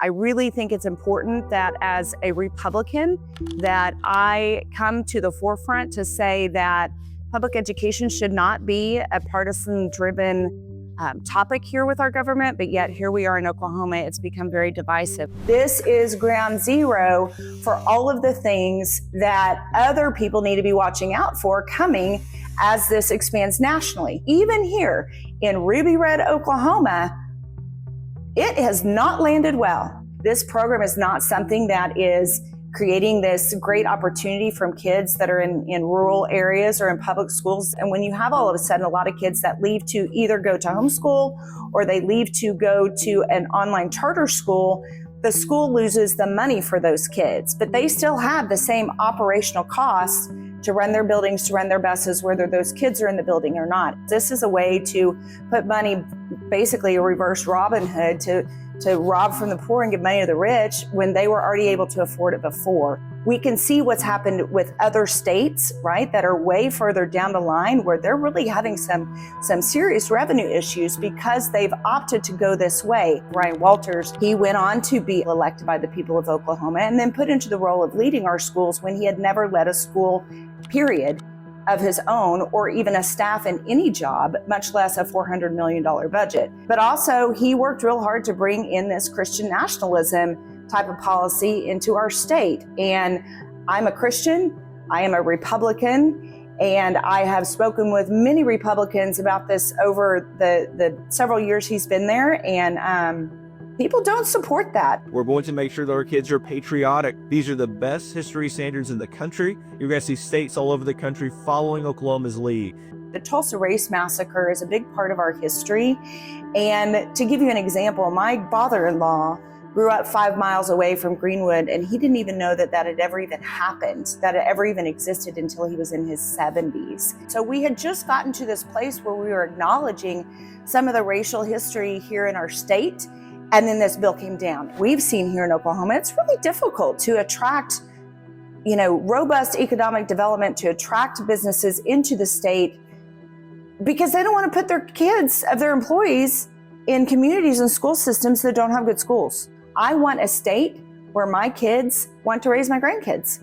I really think it's important that as a Republican, that I come to the forefront to say that public education should not be a partisan-driven topic here with our government, but yet here we are in Oklahoma, it's become very divisive. This is ground zero for all of the things that other people need to be watching out for coming as this expands nationally. Even here in Ruby Red, Oklahoma, it has not landed well. This program is not something that is creating this great opportunity from kids that are in rural areas or in public schools. And when you have all of a sudden a lot of kids that leave to either go to homeschool or they leave to go to an online charter school, the school loses the money for those kids, but they still have the same operational costs to run their buildings, to run their buses, whether those kids are in the building or not. This is a way to put money, basically a reverse Robin Hood, to rob from the poor and give money to the rich when they were already able to afford it before. We can see what's happened with other states, right, that are way further down the line where they're really having some serious revenue issues because they've opted to go this way. Ryan Walters, he went on to be elected by the people of Oklahoma and then put into the role of leading our schools when he had never led a school, period, of his own, or even a staff in any job, much less a $400 million budget. But also he worked real hard to bring in this Christian nationalism type of policy into our state. And I'm a Christian, I am a Republican, and I have spoken with many Republicans about this over the several years he's been there, and people don't support that. We're going to make sure that our kids are patriotic. These are the best history standards in the country. You're going to see states all over the country following Oklahoma's lead. The Tulsa Race Massacre is a big part of our history. And to give you an example, my father-in-law grew up 5 miles away from Greenwood, and he didn't even know that had ever even happened, that it ever even existed until he was in his 70s. So we had just gotten to this place where we were acknowledging some of the racial history here in our state. And then this bill came down. We've seen here in Oklahoma, it's really difficult to attract, robust economic development, to attract businesses into the state because they don't want to put their kids, of their employees, in communities and school systems that don't have good schools. I want a state where my kids want to raise my grandkids.